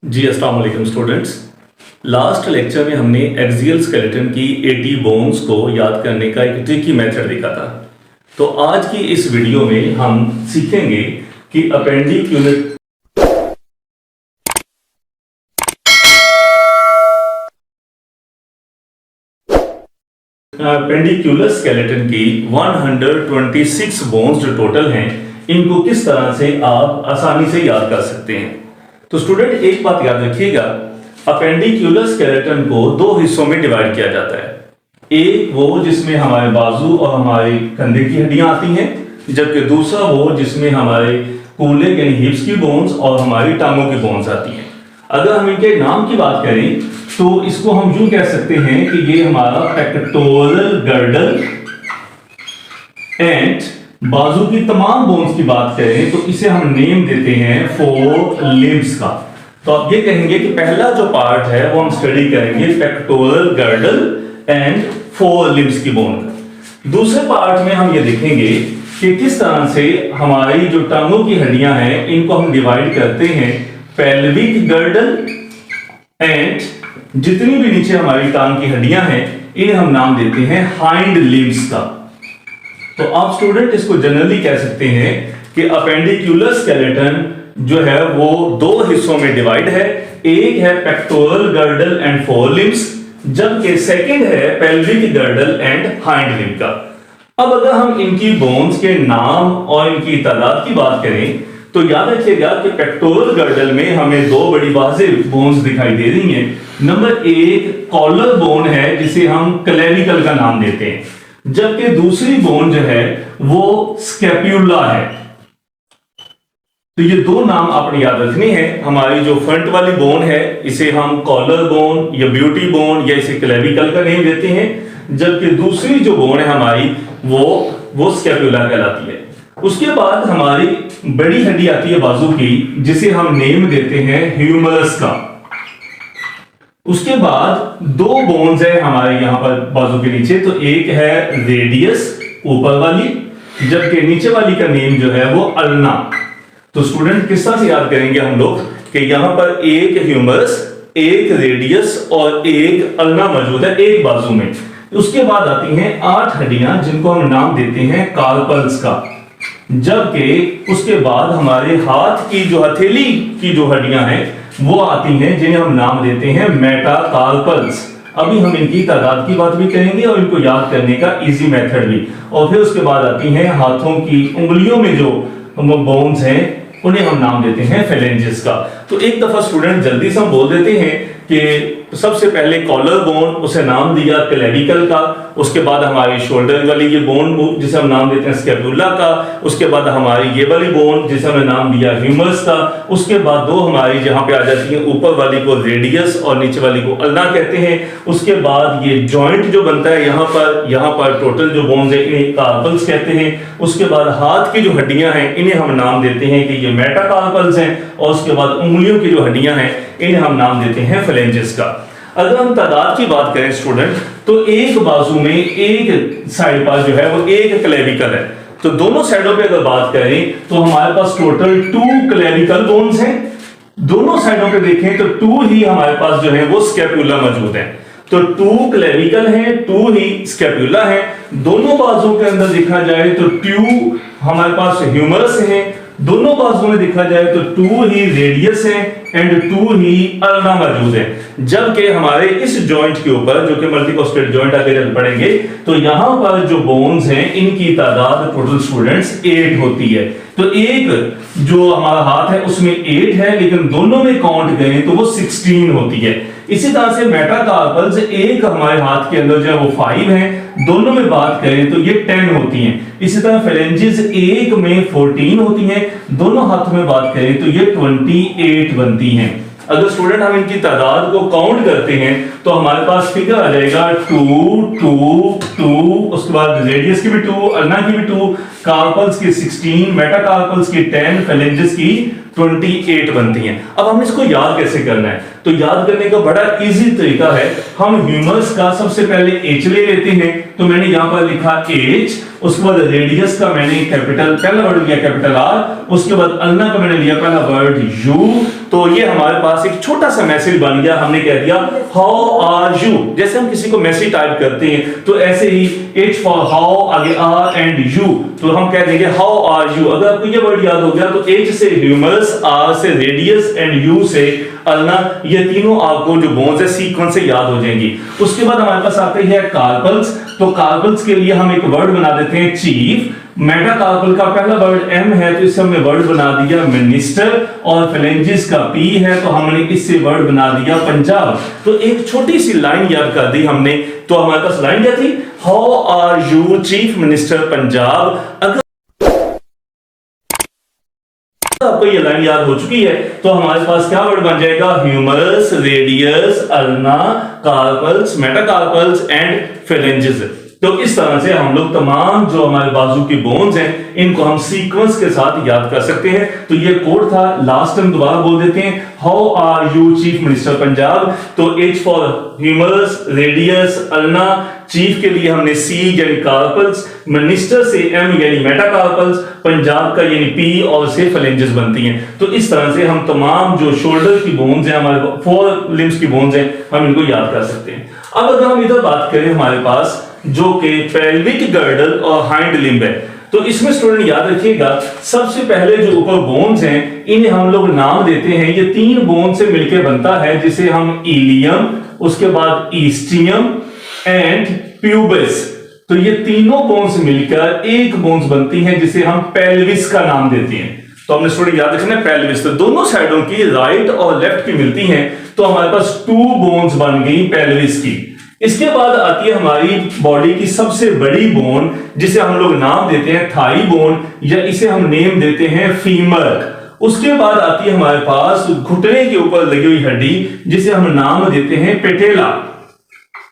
जी अस्सलाम वालेकुम students. Last lecture में हमने एक्सियल स्केलेटन की 80 बोन्स को याद करने का एक ट्रिकी मेथड देखा था। तो आज की इस वीडियो में हम सीखेंगे कि अपेंडिक्यूलर स्केलेटन की 126 बोन्स जो टोटल हैं, इनको किस तरह से आप आसानी से याद कर सकते हैं। तो स्टूडेंट एक बात याद रखिएगा, अपेंडिक्यूलर स्केलेटन को दो हिस्सों में डिवाइड किया जाता है। एक वो जिसमें हमारे बाजू और हमारे कंधे की हड्डियां आती हैं, जबकि दूसरा वो जिसमें हमारे कूल्हे यानी हिप्स की बोन्स और हमारी टांगों की बोन्स आती हैं। अगर हम इनके नाम की बात करें तो इसको हम यूं कह सकते हैं कि ये हमारा पेक्टोरल गर्डल एंड बाजू की तमाम बोन्स की बात करें तो इसे हम नेम देते हैं फोर लिम्स का। तो आप ये कहेंगे कि पहला जो पार्ट है वो हम स्टडी करेंगे pectoral girdle and four limbs की बोन का। दूसरे पार्ट में हम ये देखेंगे कि किस तरह से हमारी जो टांगों की हड्डियां हैं इनको हम डिवाइड करते हैं पेल्विक गर्डल एंड जितनी भी नीचे हमारी टांग की हड्डियां हैं इन्हें हम नाम देते हैं हाइंड लिम्स का। तो आप स्टूडेंट इसको जनरली कह सकते हैं कि अपेंडिक्यूलर स्केलेटन जो है वो दो हिस्सों में डिवाइड है। एक है pectoral girdle and four limbs, जबकि सेकंड है pelvic girdle and hind limbs का। अब अगर हम इनकी बोन्स के नाम और इनकी तादाद की बात करें तो याद रखिएगा कि पेक्टोरल गर्डल में हमें दो बड़ी वाज़ेह बोन्स दिखाई दे रही हैं। नंबर एक कॉलर बोन है जिसे हम क्लेविकल का नाम देते हैं, जबकि दूसरी बोन जो है वो स्कैप्यूला है। तो ये दो नाम आपने याद रखने हैं। हमारी जो फ्रंट वाली बोन है इसे हम कॉलर बोन या ब्यूटी बोन या इसे क्लेविकल का नेम देते हैं, जबकि दूसरी जो बोन है हमारी वो स्कैप्यूला कहलाती है। उसके बाद हमारी बड़ी हड्डी आती है बाजू की जिसे हम नेम देते हैं ह्यूमरस का। उसके बाद दो बोन्स है हमारे यहां पर बाजू के नीचे, तो एक है रेडियस ऊपर वाली, जबकि नीचे वाली का नेम जो है वो अल्ना। तो स्टूडेंट किस तरह से याद करेंगे हम लोग कि यहां पर एक ह्यूमरस, एक रेडियस और एक अल्ना मौजूद है एक बाजू में। उसके बाद आती हैं 8 हड्डियां जिनको हम नाम देते हैं कार्पल्स का, जबकि उसके बाद हमारे हाथ की जो हथेली की जो हड्डियां हैं वो आती हैं जिन्हें हम नाम देते हैं मेटाकार्पल्स। अभी हम इनकी तादाद की बात भी करेंगे और इनको याद करने का इजी मेथड भी। और फिर उसके बाद आती हैं हाथों की उंगलियों में जो बोन्स हैं उन्हें हम नाम देते हैं फेलेंजेस का। तो एक दफा स्टूडेंट जल्दी से हम बोल देते हैं कि सबसे पहले कॉलर बोन, उसे नाम दिया क्लेविकल का। उसके बाद हमारी शोल्डर वाली ये बोन जिसे हम नाम देते हैं स्कैपुला का। उसके बाद हमारी ये वाली बोन जिसे हमने नाम दिया ह्यूमरस का। उसके बाद दो हमारी जहां पे आ जाती है ऊपर वाली को रेडियस और नीचे वाली को अल्ना कहते हैं। उसके बाद ये जॉइंट जो बनता है यहाँ पर टोटल जो बोन्स है इन्हें कार्पल्स कहते हैं। उसके बाद हाथ की जो हड्डियां हैं इन्हें हम नाम देते हैं कि ये मेटाकार्पल्स हैं। और उसके बाद उंगलियों की जो हड्डियां हैं इन्हें हम नाम देते हैं फेलेंजेस का। अगर हम तादाद की बात करें स्टूडेंट तो एक बाजू में एक साइड पर जो है वो एक क्लेविकल है। तो दोनों साइडों पे अगर बात करें तो हमारे पास टोटल 2 क्लेविकल बोन्स हैं। दोनों साइडों पे देखें तो 2 ही हमारे पास जो है वो स्कैपुला मौजूद है। तो 2 क्लेविकल है, 2 ही स्कैपुला है। दोनों बाजुओं के अंदर देखा जाए तो 2 हमारे पास ह्यूमरस है। दोनों बाजुओं में देखा जाए तो 2 ही रेडियस है एंड 2 ही अल्ना मौजूद है। जबकि हमारे इस जॉइंट के ऊपर जो कि मल्टीकोस्टेट जॉइंट आगे जब पढ़ेंगे तो यहां पर जो बोन्स हैं इनकी तादाद टोटल स्टूडेंट्स 8 होती है। तो एक जो हमारा हाथ है उसमें 8 है, लेकिन दोनों में काउंट करें तो वो 16 होती है। इसी तरह से मेटाकार्पल्स एक हमारे हाथ के अंदर जो है वो 5 है, दोनों में बात करें तो ये 10 होती हैं। इसी तरह फेलेंजेस एक में 14 होती हैं, दोनों हाथों में बात करें तो ये 28 बनती हैं। अगर स्टूडेंट हम इनकी तादाद को काउंट करते हैं तो हमारे पास फिगर आ जाएगा 2 2 2, उसके बाद रेडियस की भी 2, अल्ना की भी 2, कार्पल्स की 16, मेटाकार्पल्स की 10, फेलेंजेस की 28 बनती हैं। अब हम इसको याद कैसे करना है? तो याद करने का बड़ा इजी तरीका है, हम ह्यूमरस का सबसे पहले एच ले लेते हैं, तो मैंने यहां पर लिखा एच, उसके बाद रेडियस का मैंने कैपिटल पहला वर्ड लिया कैपिटल आर, उसके बाद अल्ना का मैंने लिया पहला वर्ड यू। तो ये हमारे पास एक छोटा सा मैसेज बन गया, हमने कह दिया हाउ आर यू। जैसे हम किसी को मैसेज टाइप करते हैं तो ऐसे ही एच फॉर हाउ, आगे आर एंड यू, तो हम कह देंगे हाउ आर यू। अगर आपको ये वर्ड याद हो गया तो एच से ह्यूमरस, आर से रेडियस एंड यू से अल्ना, ये तीनों आपको जो बोन्स है सीक्वेंस से याद हो जाएंगी। उसके बाद हमारे पास आते हैं कार्पल्स, तो कार्पल्स के लिए हम एक वर्ड बना देते हैं चीफ। मेटाकार्पल का पहला वर्ड एम है तो इससे हमने वर्ड बना दिया मिनिस्टर, और फेलेंजिस का पी है तो हमने इससे वर्ड बना दिया पंजाब। तो एक छोटी सी लाइन याद कर दी हमने, तो हमारे पास लाइन क्या थी, how are you chief minister Punjab. अगर आपको ये लाइन याद हो चुकी है तो हमारे पास क्या वर्ड बन जाएगा, humerus, radius, ulna, carpals, metacarpals and phalanges. तो इस तरह से हम लोग तमाम जो हमारे बाजू की बोन्स हैं इनको हम सीक्वेंस के साथ याद कर सकते हैं। तो ये कोड था, लास्ट टाइम दोबारा बोल देते हैं, how are you chief minister Punjab. तो H for humerus, radius, ulna, chief के लिए हमने सी यानी कार्पल्स, मिनिस्टर से एम यानी मेटाकार्पल्स, पंजाब का यानी पी और से फेलेंजेस बनती हैं। तो इस तरह से हम तमाम जो शोल्डर की बोन्स हैं, हमारे 4 लिम्स की बोन्स हैं, हम इनको याद कर सकते हैं। अब अगर हम इधर बात करें हमारे पास जो कि पेल्विक गर्डल और हाइंड लिम्ब है, तो इसमें स्टूडेंट याद रखिएगा सबसे पहले जो ऊपर बोन्स हैं इन्हें हम लोग नाम देते हैं, ये 3 बोन से मिलकर बनता है जिसे हम इलियम, उसके बाद ईस्टियम एंड प्यूबिस। तो ये तीनों बोन्स मिलकर एक बोन्स बनती हैं जिसे हम पेल्विस का नाम देते हैं। तो हमने स्टूडेंट याद रखना है पेल्विस, तो दोनों साइडों की राइट और लेफ्ट की मिलती हैं, तो हमारे पास 2 बोन्स बन गई पेल्विस की। इसके बाद आती है हमारी बॉडी की सबसे बड़ी बोन जिसे हम लोग नाम देते हैं थाई बोन, या इसे हम नेम देते हैं फीमर। उसके बाद आती है हमारे पास घुटने के ऊपर लगी हुई हड्डी जिसे हम नाम देते हैं पेटेला।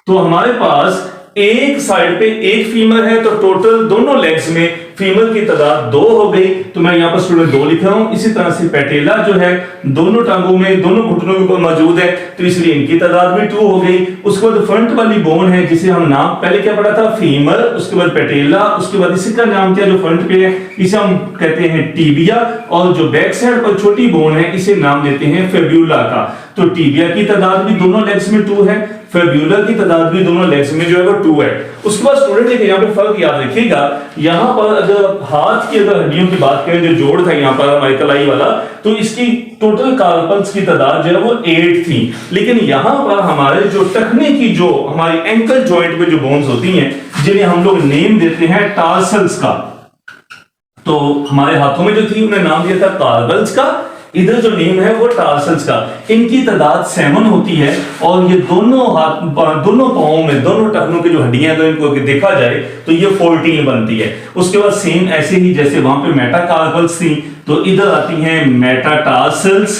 तो हमारे पास एक साइड पे एक फीमर है, तो टोटल दोनों लेग्स में फीमर की तादाद 2 हो गई, तो मैं यहां पर स्टूडेंट 2 लिख रहा हूं। इसी तरह से पेटेला जो है दोनों टांगों में, दोनों घुटनों के ऊपर मौजूद है, तो इसलिए इनकी तादाद भी 2 हो गई। उसके बाद फ्रंट वाली बोन है जिसे हम नाम पहले क्या पढ़ा था, फीमर, उसके बाद पेटेला, उसके बाद इसी का नाम क्या जो फ्रंट पे है इसे हम कहते हैं टीबिया, और जो बैक साइड पर छोटी बोन है इसे नाम देते हैं फेब्यूला का। तो टीबिया की तादाद भी दोनों लेग्स में 2 है, फेब्यूला की तादाद भी दोनों लेग्स में जो है वो 2 है। उसके बाद स्टूडेंट देखिए यहाँ पे फर्क याद रखिएगा, यहाँ पर अगर हाथ की अगर हड्डियों की बात करें, जो जोड़ था यहाँ पर हमारी कलाई वाला, तो इसकी टोटल कार्पल्स की तादाद जो है वो 8 थी। लेकिन यहाँ पर हमारे जो टखने की जो हमारी एंकल जॉइंट पे जो बोन्स होती हैं जिन्हें हम लोग नेम देते हैं टार्सल्स का, तो हमारे हाथों में जो थी उन्हें नाम दिया था कार्पल्स का, इधर जो नेम है वो टार्सल्स का। इनकी तादाद 7 होती है, और ये दोनों हाथ, दोनों पांवों में, दोनों टखनों की जो हड्डियां हैं इनको देखा जाए तो ये 14 बनती है। उसके बाद सेम ऐसे ही जैसे वहां पे मेटाकार्पल्स थी, तो इधर आती हैं मेटाटार्सल्स,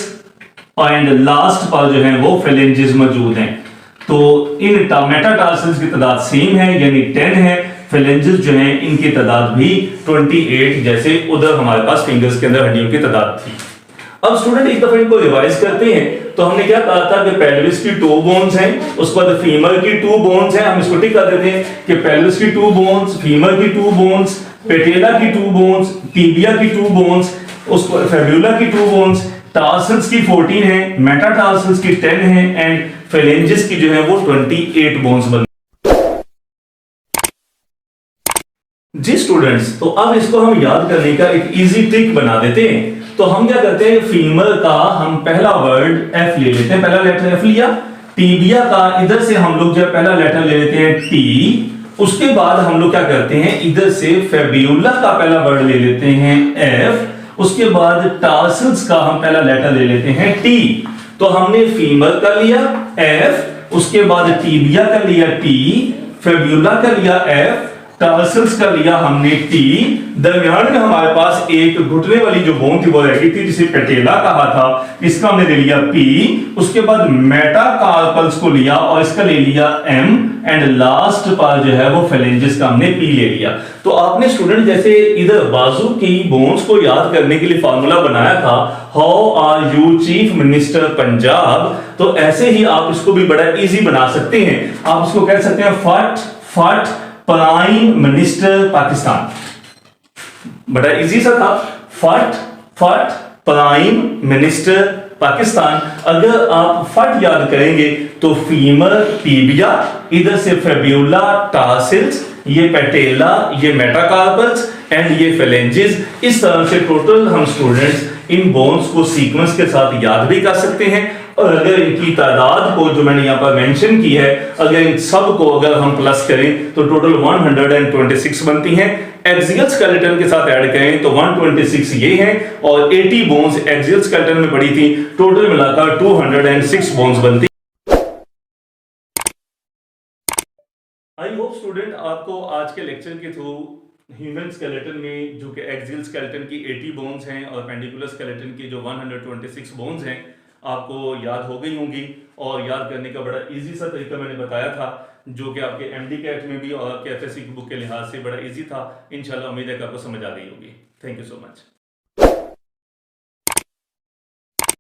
एंड लास्ट पर जो है वो फेलेंजेस मौजूद हैं। तो इन मेटाटार्सल्स की तादाद सेम है यानी 10 है, फेलेंजेस जो हैं इनकी तादाद भी 28 जैसे उधर हमारे पास फिंगर्स के अंदर हड्डियों की तादाद थी। अब स्टूडेंट एक दफा इनको रिवाइज करते हैं, तो हमने क्या कहा था कि पेल्विस की 2 बोन्स हैं, उसके बाद फीमर की 2 बोन्स हैं, हम इसको टिक कर देते हैं कि पेल्विस की 2 बोन्स, फीमर की 2 बोन्स, पेटेला की 2 बोन्स, टीबिया की 2 बोन्स, उसको फेब्यूला की 2 बोन्स, टार्सल्स की 14 है, मेटाटार्सल्स की 10 है, एंड फेलेंजेस की जो है वो 28 बोन्स बन। जी स्टूडेंट्स, तो अब इसको हम याद करने का एक इजी ट्रिक बना देते हैं। तो हम क्या करते हैं, फीमर का हम पहला वर्ड एफ ले लेते हैं, पहला लेटर एफ लिया। टीबिया का इधर से हम लोग जो पहला लेटर ले लेते हैं टी, उसके बाद हम लोग क्या करते हैं इधर से फेब्यूला का पहला वर्ड ले लेते हैं एफ, उसके बाद टार्सल्स का हम पहला लेटर ले लेते हैं टी। तो हमने फीमर का लिया एफ, उसके बाद टीबिया का लिया टी, फेब्यूला का लिया एफ, टार्सल्स का लिया हमने टी, दरमियान में हमारे पास एक घुटने वाली जो बोन थी वो रह गई थी जिसे पेटेला कहा था, इसका हमने ले लिया पी, उसके बाद मेटाकार्पल्स को लिया और इसका ले लिया एम, एंड लास्ट पार्ट जो है वो फेलेंजेस का हमने पी ले लिया। तो आपने स्टूडेंट जैसे इधर बाजू की बोन्स को याद करने के लिए फार्मूला बनाया था, how are you chief minister Punjab, तो ऐसे ही आप इसको भी बड़ा इजी बना सकते हैं। आप इसको कह सकते हैं फट फट प्राइम मिनिस्टर पाकिस्तान, बड़ा इजी सा था, फट फट प्राइम मिनिस्टर पाकिस्तान। अगर आप फट याद करेंगे तो फीमर टीबिया, इधर से फेब्यूला टार्सिल्स, ये पेटेला, ये मेटाकार्पल्स एंड ये फेलेंजेस। इस तरह से टोटल हम स्टूडेंट्स इन बोन्स को सीक्वेंस के साथ याद भी कर सकते हैं, और अगर इनकी तादाद को जो मैंने यहाँ पर मेंशन की है, अगर इन सब को अगर हम प्लस करें तो टोटल 126 बनती हैं। एक्सियल स्केलेटन के साथ ऐड करें तो 126 ये हैं, और 80 बोन्स एक्सियल स्केलेटन में पड़ी थी, टोटल मिलाकर 206 बोन्स बनती। आई होप स्टूडेंट आपको आज के लेक्चर के थ्रू ह्यूमन स्केलेटन में जो कि एक्सियल स्केलेटन की 80 बोन्स हैं और पेंडिकुलर स्केलेटन की जो 126 बोन्स हैं आपको याद हो गई होंगी, और याद करने का बड़ा इजी सा तरीका मैंने बताया था जो कि आपके एमडी कैट में भी और आपके एफएससी की बुक के लिहाज से बड़ा इजी था। इंशाल्लाह उम्मीद है कि आपको समझ आ गई होगी। Thank you so much.